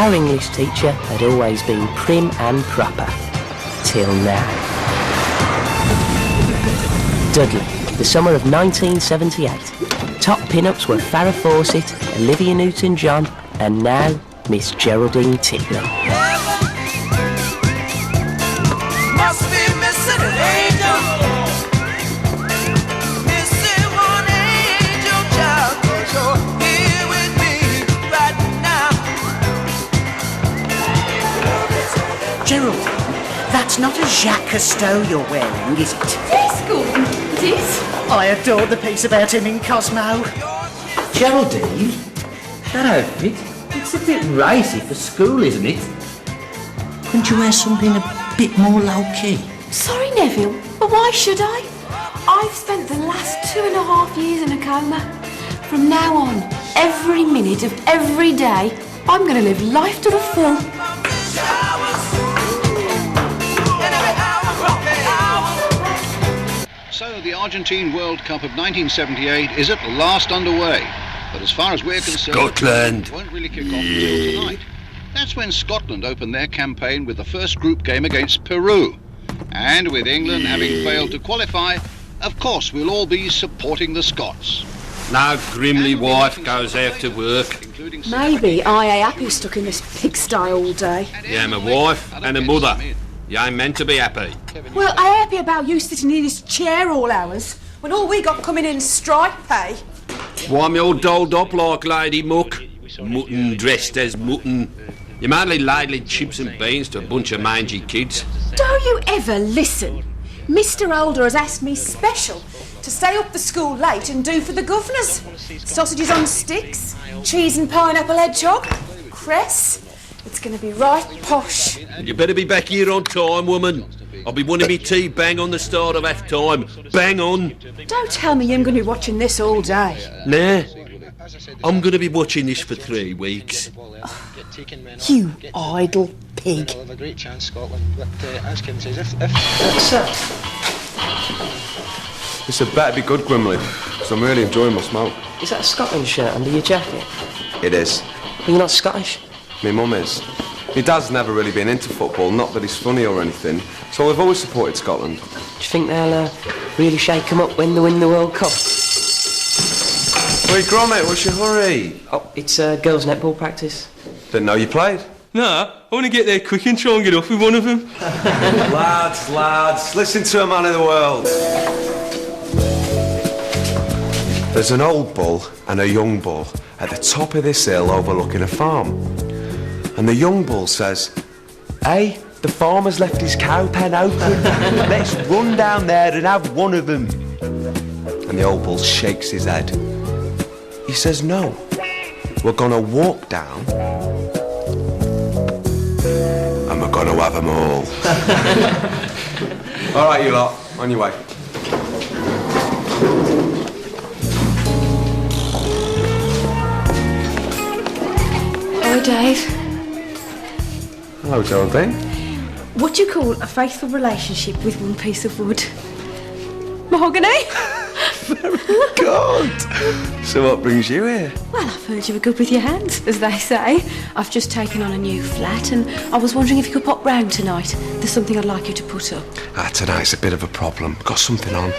Our English teacher had always been prim and proper. Till now. Dudley, the summer of 1978. Top pin-ups were Farrah Fawcett, Olivia Newton-John, and now Miss Geraldine Titley. Gerald, that's not a Jacques Cousteau you're wearing, is it? Yes, Gordon, it is. I adore the piece about him in Cosmo. Geraldine, that outfit, it's a bit racy for school, isn't it? Couldn't you wear something a bit more low-key? Sorry, Neville, but why should I? I've spent the last 2.5 years in a coma. From now on, every minute of every day, I'm going to live life to the full. So the Argentine World Cup of 1978 is at last underway. But as far as we're concerned, Scotland it won't really kick off until tonight. That's when Scotland opened their campaign with the first group game against Peru. And with England having failed to qualify, of course we'll all be supporting the Scots. No Grimley wife goes out to work. Maybe I ain't happy stuck in this pigsty all day. Yeah, my wife and a mother. You ain't meant to be happy. Well, I ain't happy about you sitting in this chair all hours, when all we got coming in strike pay. Why me all dolled up like Lady Muck? Mutton dressed as mutton. You're mainly ladling chips and beans to a bunch of mangy kids. Don't you ever listen? Mr. Older has asked me special to stay up the school late and do for the governors. Sausages on sticks, cheese and pineapple hedgehog, cress. It's going to be right posh. You better be back here on time, woman. I'll be wanting me tea bang on the start of half time. Bang on. Don't tell me you're going to be watching this all day. Nah. I'm going to be watching this for 3 weeks. You idle pig. They'll have a great chance, Scotland. But as Kim says, if This had better be good, Grimley, because I'm really enjoying my smoke. Is that a Scotland shirt under your jacket? It is. Are you not Scottish? My mum is. My dad's never really been into football, not that he's funny or anything, so we've always supported Scotland. Do you think they'll really shake them up when they win the World Cup? Wait, Gromit, what's your hurry? Oh, it's girls' netball practice. Didn't know you played. Nah, I want to get there quick and try and get off with one of them. Lads, listen to a man of the world. There's an old bull and a young bull at the top of this hill overlooking a farm. And the young bull says, "Hey, the farmer's left his cow pen open. Let's run down there and have one of them." And the old bull shakes his head. He says, "No, we're gonna walk down and we're gonna have them all." All right, you lot, on your way. Hi, Dave. Hello, Geraldine. What do you call a faithful relationship with one piece of wood? Mahogany? Very good. So what brings you here? Well, I've heard you were good with your hands, as they say. I've just taken on a new flat and I was wondering if you could pop round tonight. There's something I'd like you to put up. Tonight's a bit of a problem. Got something on.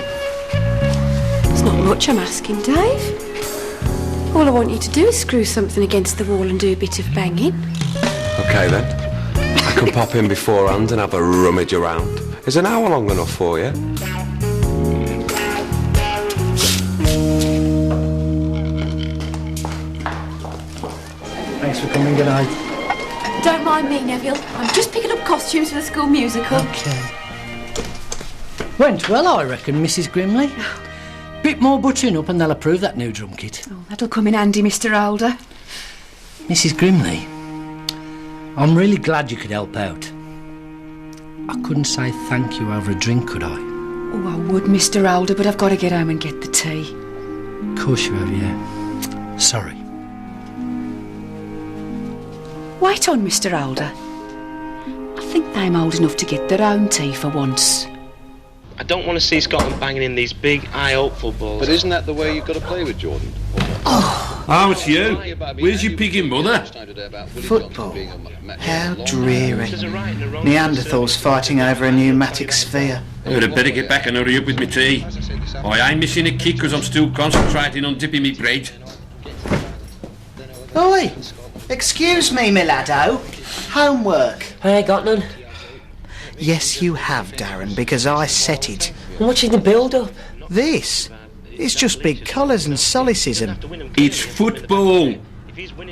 It's not much I'm asking, Dave. All I want you to do is screw something against the wall and do a bit of banging. OK, then. I can pop in beforehand and have a rummage around. Is an hour long enough for you? Thanks for coming, good night. Don't mind me, Neville. I'm just picking up costumes for the school musical. OK. Went well, I reckon, Mrs. Grimley. Bit more butchering up and they'll approve that new drum kit. Oh, that'll come in handy, Mr. Alder. Mrs. Grimley, I'm really glad you could help out. I couldn't say thank you over a drink, could I? Oh, I would, Mr. Alder, but I've got to get home and get the tea. Of course you have, yeah. Sorry. Wait on, Mr. Alder. I think they're old enough to get their own tea for once. I don't want to see Scotland banging in these big, high, hopeful balls. But isn't that the way you've got to play with Jordan? Oh, Oh, it's you. Where's your piggy mother? Football? How dreary. Neanderthals fighting over a pneumatic sphere. I'd better get back and hurry up with my tea. I ain't missing a kick because I'm still concentrating on dipping me bread. Oi! Excuse me, my laddo. Homework. I ain't got none. Yes, you have, Darren, because I set it. I'm watching the build-up. This? It's just big colours and solecism. It's football.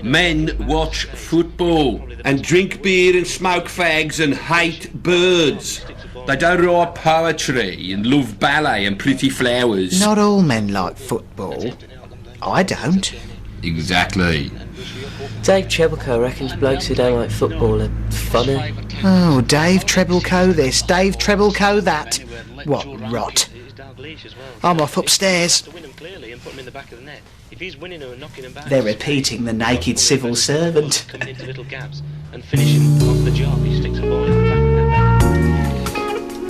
Men watch football and drink beer and smoke fags and hate birds. They don't write poetry and love ballet and pretty flowers. Not all men like football. I don't. Exactly. Dave Trebleco reckons blokes who don't like football are funny. Oh, Dave Trebleco this, Dave Trebleco that. What rot. I'm off upstairs. They're repeating the naked civil servant.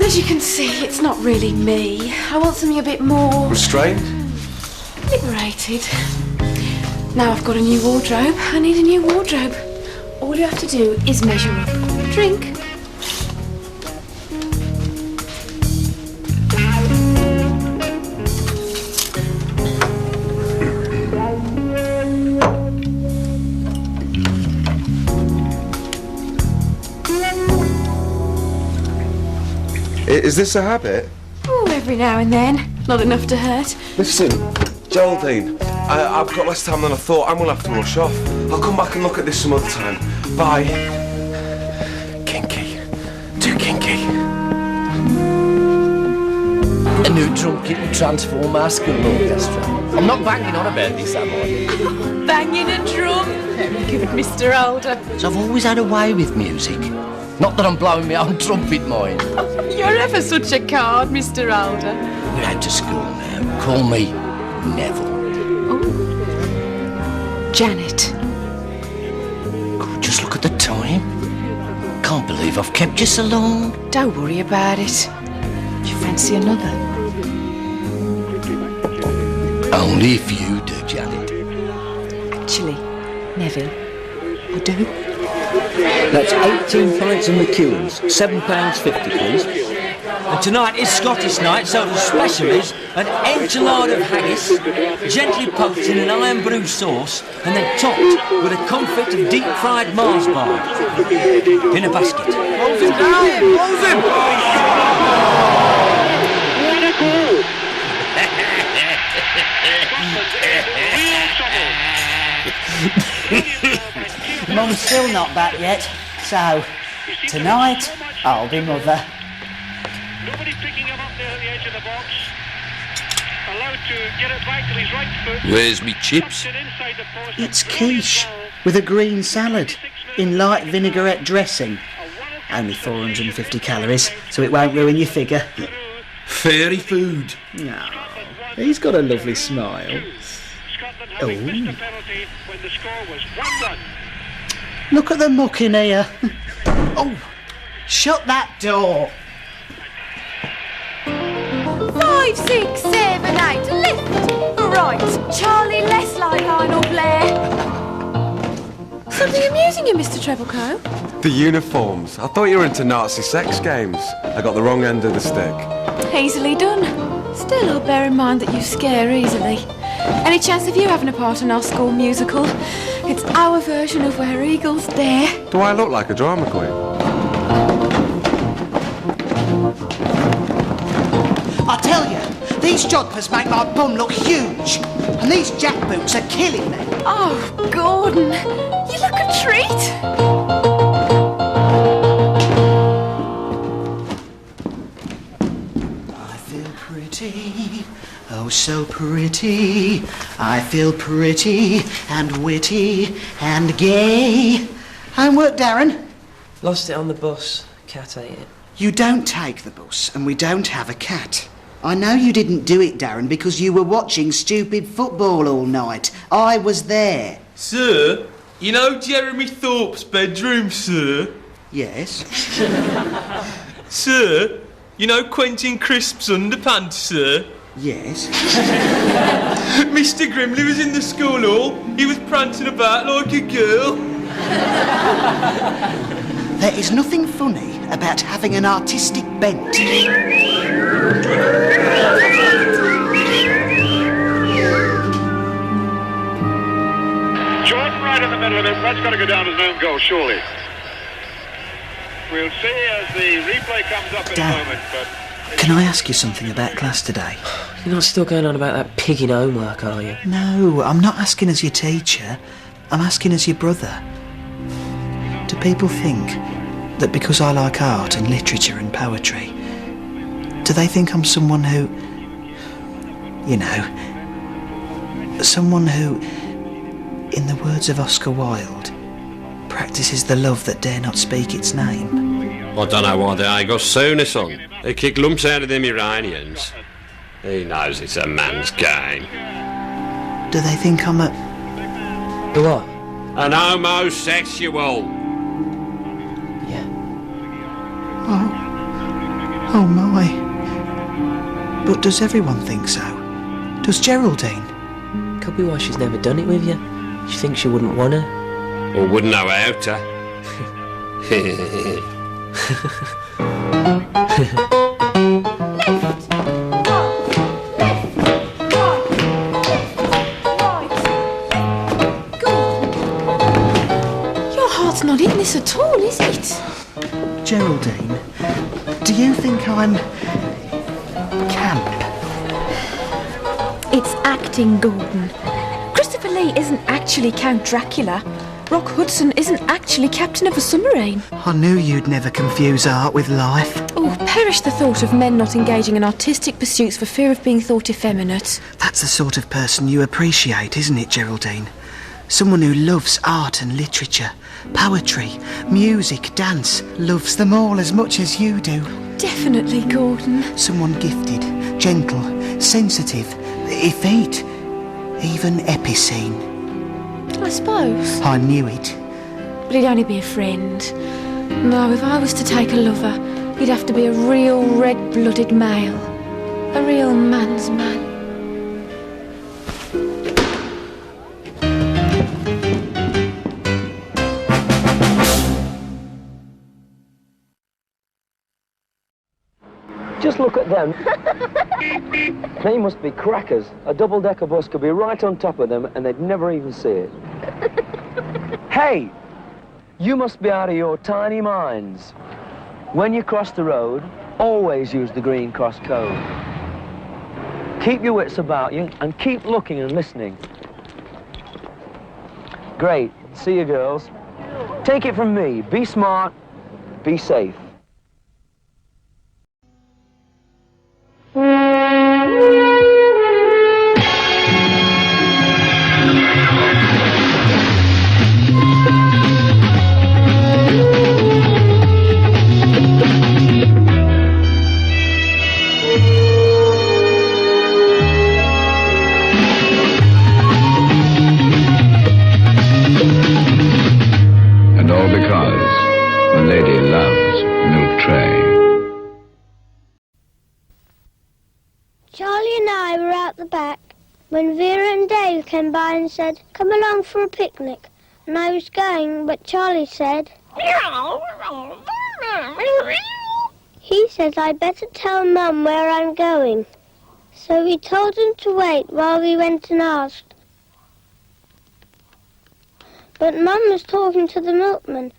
As you can see, it's not really me. I want something a bit more... Restrained? liberated. Now I've got a new wardrobe. I need a new wardrobe. All you have to do is measure up. Drink. Is this a habit? Oh, every now and then. Not enough to hurt. Listen, Geraldine, I've got less time than I thought. I'm going to have to rush off. I'll come back and look at this some other time. Bye. Kinky. Too kinky. A new drum kit will transform our school orchestra. I'm not banging on about this, am I? Banging a drum. Very good, Mr. Alder. So I've always had a way with music. Not that I'm blowing my own trumpet, mind. You're ever such a card, Mr. Alder. We're out to school now. Call me Neville. Oh. Janet. God, just look at the time. Can't believe I've kept you so long. Don't worry about it. Do you fancy another? Only if you do, Janet. Actually, Neville, I do. That's 18 pints of McEwen's, £7.50, please. And tonight is Scottish night, so the special is an enchilada of haggis, gently poked in an iron brew sauce, and then topped with a confit of deep-fried Mars bar. In a basket. Close him down! Close him! Mum's still not back yet, so tonight I'll be mother. Nobody picking him up there at the edge of the box. Allowed to get it back to his right foot. Where's me chips? It's quiche with a green salad in light vinaigrette dressing. Only 450 calories, so it won't ruin your figure. Fairy food. No, he's got a lovely smile. Oh. Look at the muck in here. Oh, shut that door. 5, 6, 7, 8, left, right. Charlie, less like Lionel Blair. Something amusing you, Mr. Trebleco? The uniforms. I thought you were into Nazi sex games. I got the wrong end of the stick. Easily done. Still, I'll bear in mind that you scare easily. Any chance of you having a part in our school musical? It's our version of Where Eagles Dare. Do I look like a drama queen? I tell you, these jodhpurs make my bum look huge, and these jackboots are killing me. Oh, Gordon, you look a treat. I feel pretty, oh so pretty. I feel pretty and witty and gay. Homework, Darren? Lost it on the bus. Cat ate it. You don't take the bus, and we don't have a cat. I know you didn't do it, Darren, because you were watching stupid football all night. I was there. Sir, you know Jeremy Thorpe's bedroom, sir? Yes. Sir, you know Quentin Crisp's underpants, sir? Yes? Mr. Grimley was in the school hall. He was prancing about like a girl. There is nothing funny about having an artistic bent. Jordan right in the middle of it. That's got to go down as an own goal, surely. We'll see as the replay comes up in Dad, a moment, but... Can I ask you something about class today? You're not still going on about that pig in homework, are you? No, I'm not asking as your teacher. I'm asking as your brother. Do people think that because I like art and literature and poetry, do they think I'm someone who... You know... Someone who, in the words of Oscar Wilde, practices the love that dare not speak its name? I don't know why they go sooner, son. They kick lumps out of them Iranians. He knows it's a man's game. Do they think I'm a... The what? An homosexual. Yeah. Oh my. But does everyone think so? Does Geraldine? Could be why she's never done it with you. She thinks you wouldn't want her. Or wouldn't know how to. Your heart's not in this at all, is it? Geraldine, do you think I'm... camp? It's acting, Gordon. Christopher Lee isn't actually Count Dracula. Rock Hudson isn't actually captain of a submarine. I knew you'd never confuse art with life. Oh, perish the thought of men not engaging in artistic pursuits for fear of being thought effeminate. That's the sort of person you appreciate, isn't it, Geraldine? Someone who loves art and literature, poetry, music, dance, loves them all as much as you do. Definitely, Gordon. Someone gifted, gentle, sensitive, effete, even epicene. I suppose. I knew it. But he'd only be a friend. No, if I was to take a lover, he'd have to be a real red-blooded male. A real man's man. Just look at them. They must be crackers. A double-decker bus could be right on top of them and they'd never even see it. Hey! You must be out of your tiny minds. When you cross the road, always use the green cross code. Keep your wits about you and keep looking and listening. Great. See you, girls. Take it from me. Be smart. Be safe. And all because the lady loves milk tray. Charlie and I were out the back when Vera and Dave came by and said, "Come along for a picnic." And I was going, but Charlie said, he said I'd better tell Mum where I'm going. So we told him to wait while we went and asked. But Mum was talking to the milkman.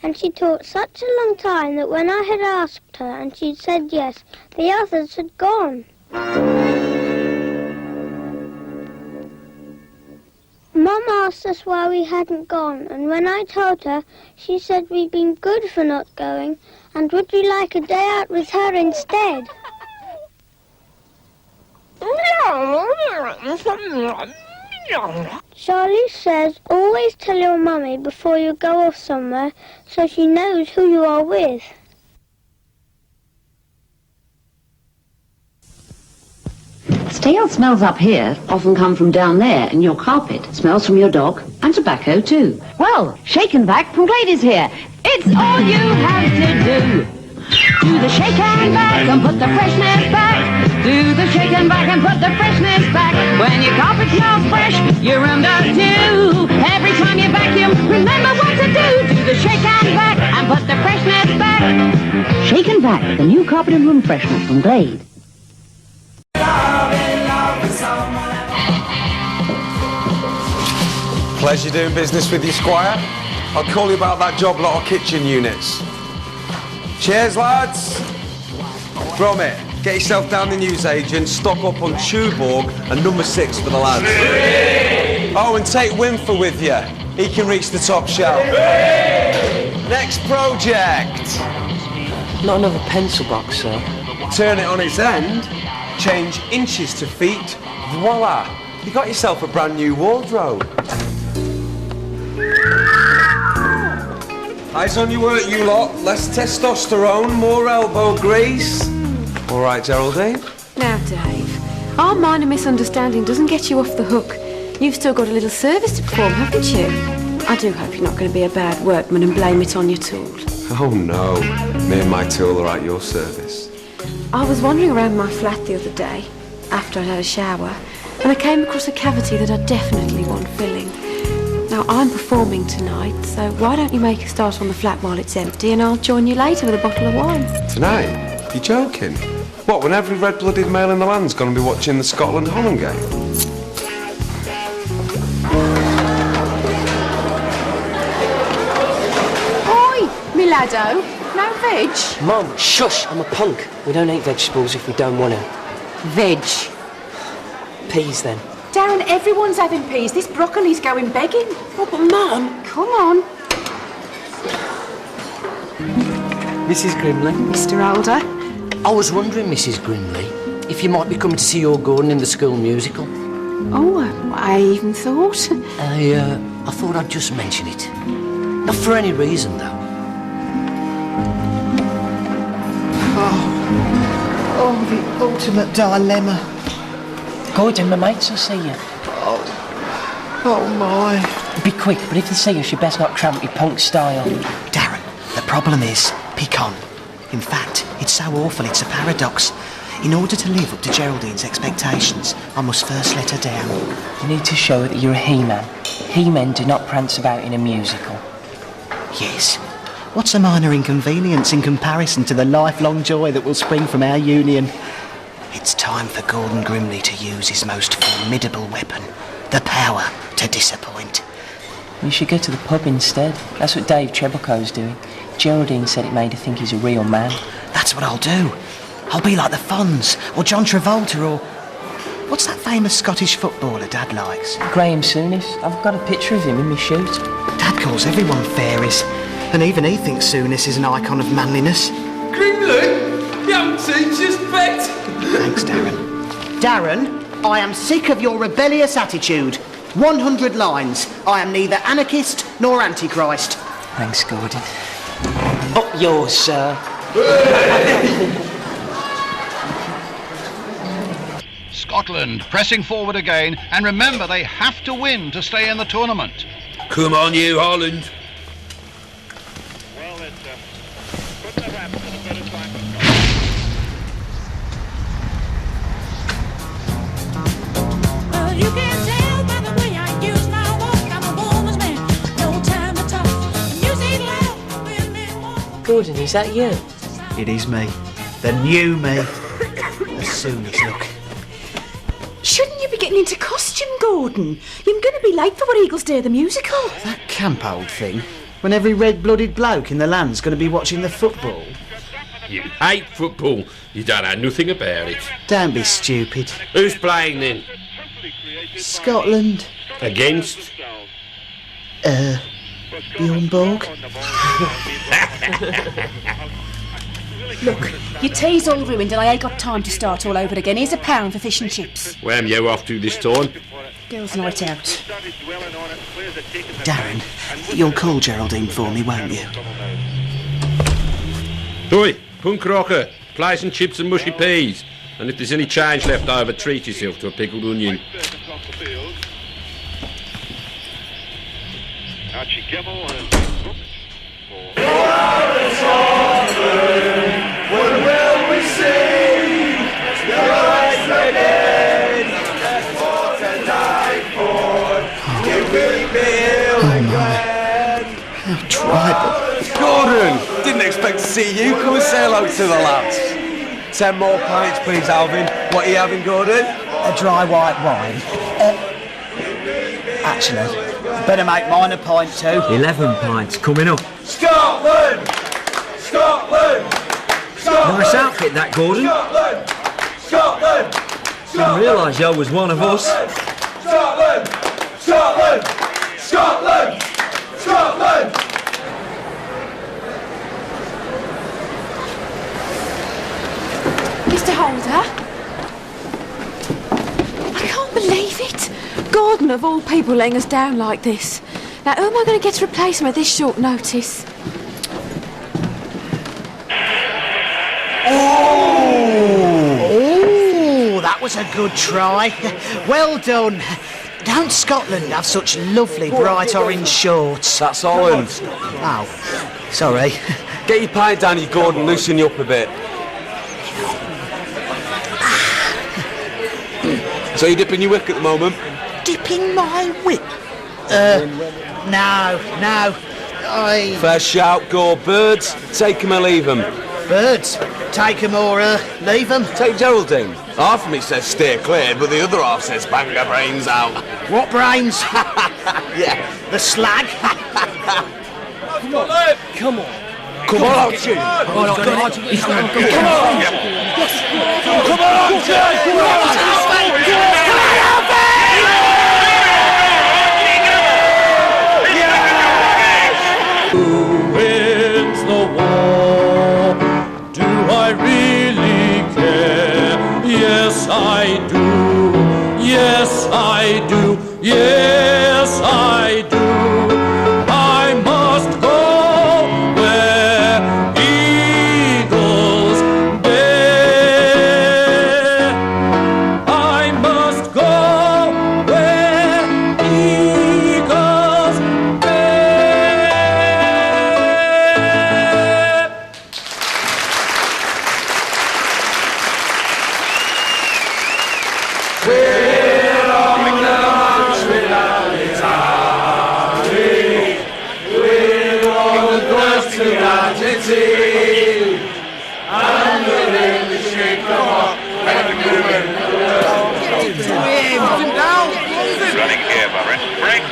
And she talked such a long time that when I had asked her and she'd said yes, the others had gone. Mum asked us why we hadn't gone, and when I told her, she said we'd been good for not going, and would we like a day out with her instead? Charlie says, always tell your mummy before you go off somewhere so she knows who you are with. Stale smells up here often come from down there, and your carpet smells from your dog, and tobacco too. Well, Shake and Vac from Grimleys here. It's all you have to do. Do the shake and back and put the freshness back. Do the shake and back and put the freshness back. When your carpet smells fresh, your room does too. Every time you vacuum, remember what to do. Do the shake and back and put the freshness back. Shake and Vac, the new carpet and room freshener from Glade. Pleasure doing business with you, Squire. I'll call you about that job lot of kitchen units. Cheers, lads. Bromit, get yourself down the newsagent, stock up on Tuborg and number 6 for the lads. Oh, and take Winfer with you. He can reach the top shelf. Next project. Not another pencil box, sir. Turn it on its end, change inches to feet, voila. You got yourself a brand new wardrobe. Eyes on your work, you lot. Less testosterone, more elbow grease. All right, Geraldine? Now, Dave, our minor misunderstanding doesn't get you off the hook. You've still got a little service to perform, haven't you? I do hope you're not going to be a bad workman and blame it on your tool. Oh, no. Me and my tool are at your service. I was wandering around my flat the other day, after I'd had a shower, and I came across a cavity that I definitely want filling. Now, I'm performing tonight, so why don't you make a start on the flat while it's empty, and I'll join you later with a bottle of wine. Tonight? You joking? What, when every red-blooded male in the land's going to be watching the Scotland-Holland game? Milado, no veg? Mum, shush, I'm a punk. We don't eat vegetables if we don't want to. Veg. Peas, then. Darren, everyone's having peas. This broccoli's going begging. Oh, but Mum... Come on. Mrs. Grimley. Mr. Alder. I was wondering, Mrs. Grimley, if you might be coming to see your Gordon in the school musical. Oh, I even thought. I thought I'd just mention it. Not for any reason, though. Oh, the ultimate dilemma. Gordon, my mates will see you. Oh my. Be quick, but if they see us, you best not tramp your punk style. Darren, the problem is pecan. In fact, it's so awful it's a paradox. In order to live up to Geraldine's expectations, I must first let her down. You need to show her that you're a he-man. He-men do not prance about in a musical. Yes. What's a minor inconvenience in comparison to the lifelong joy that will spring from our union? It's time for Gordon Grimley to use his most formidable weapon, the power to disappoint. You should go to the pub instead. That's what Dave Trebleco's doing. Geraldine said it made her think he's a real man. That's what I'll do. I'll be like the Fonz, or John Travolta, or... What's that famous Scottish footballer Dad likes? Graham Souness. I've got a picture of him in my shoot. Dad calls everyone fairies, and even he thinks Souness is an icon of manliness. Grimley, young teacher's pet. Thanks, Darren. Darren, I am sick of your rebellious attitude. 100 lines. I am neither anarchist nor antichrist. Thanks, Gordon. Up yours, sir. Scotland pressing forward again, and remember they have to win to stay in the tournament. Come on, you Holland. Well, it couldn't have happened in a better time. Well, you can tell by the way I use my walk. I'm a woman's man. No time to talk. Music loud, women walk. Gordon, is that you? It is me. The new me. The Souness look. Shouldn't you be getting into costume, Gordon? You're going to be late for What Eagles Dare the musical. That camp old thing, when every red-blooded bloke in the land's going to be watching the football. You hate football. You don't know nothing about it. Don't be stupid. Who's playing then? Scotland. Against? Bjorn Borg. Look, your tea's all ruined and I ain't got time to start all over again. Here's £1 for fish and chips. Where am you off to this time? Girls' night out. Darren, you'll call Geraldine for me, won't you? Oi, punk rocker, flies and chips and mushy peas. And if there's any change left over, treat yourself to a pickled onion. Archie Gimmel and see you come and say hello to the lads. 10 more pints, please, Alvin. What are you having, Gordon? A dry white wine. Actually, better make mine a pint too. 11 pints coming up. Scotland! Scotland! Scotland! Nice outfit, that, Gordon. Scotland! Scotland! Didn't realise you was one of us. Scotland! Scotland! Scotland! Scotland! Mr. Holder? I can't believe it. Gordon, of all people, letting us down like this. Now, who am I going to get to replace him at this short notice? Oh, that was a good try. Well done. Don't Scotland have such lovely bright orange shorts? That's Holland. Oh, sorry. Get your pint down, you Gordon, loosen you up a bit. So you're dipping your wick at the moment? Dipping my whip? No. Fair shout, go. Birds, take 'em or leave 'em. Birds, take 'em or leave 'em. Take Geraldine. Half of me says steer clear, but the other half says bang her brains out. What brains? Yeah. The slag? Come on. Come on, Archie. Come on, Archie. Who wins the war? Do I really care? Yes, I do. Yes, I do. Yes, I do. I must go where eagles dare. I must go where eagles dare. We're on the march without Italy. We're on the quest to Argentina. And we're in the shake of Running here, Barry. Break.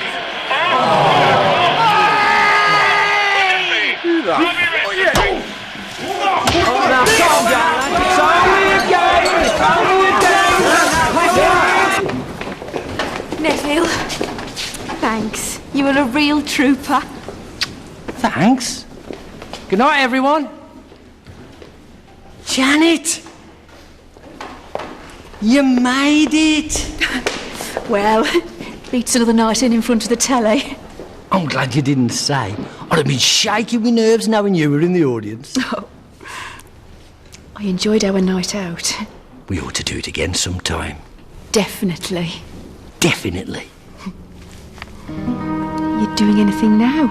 Neville, thanks. You were a real trooper. Thanks. Good night, everyone. Janet! You made it! Well, beats another night in front of the telly. I'm glad you didn't say. I'd have been shaking my nerves knowing you were in the audience. Oh. I enjoyed our night out. We ought to do it again sometime. Definitely. Definitely. You doing anything now?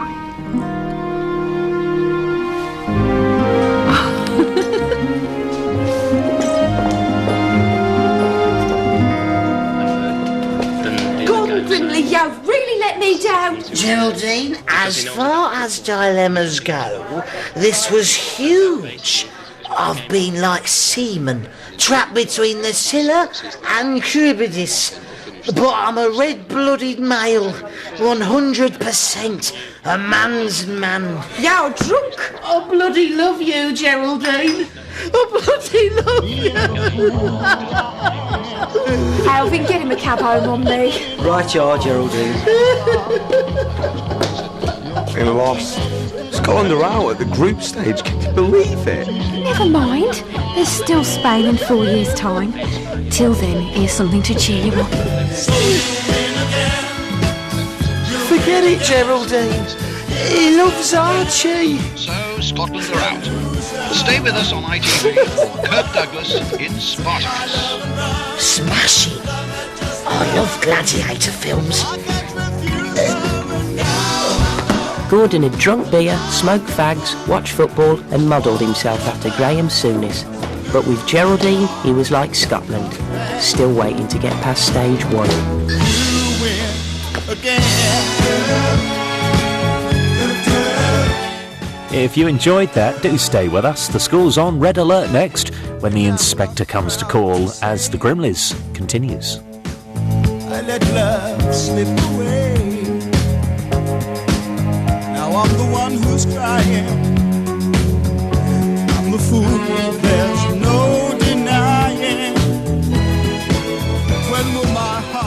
Gordon Grimley, you've really let me down. Geraldine, as far as dilemmas go, this was huge. I've been like seaman, trapped between the Scylla and Charybdis. But I'm a red-blooded male, 100%, a man's man. You're drunk. I bloody love you, Geraldine. I bloody love you. Alvin, get him a cab home on me. Right you are, Geraldine. Been lost. Scotland are out at the group stage. Can you believe it? Never mind. There's still Spain in 4 years' time. Till then, here's something to cheer you up. Forget it, Geraldine. He loves Archie. So Scotland are out. Stay with us on ITV for Kirk Douglas in Spartacus. Smashing. I love gladiator films. Gordon had drunk beer, smoked fags, watched football and modelled himself after Graham Souness. But with Geraldine, he was like Scotland, still waiting to get past stage 1. If you enjoyed that, do stay with us. The school's on red alert next when the inspector comes to call as the Grimleys continues. I let love slip away. Now I'm the one who's crying. I'm the fool, there's no denying. When will my heart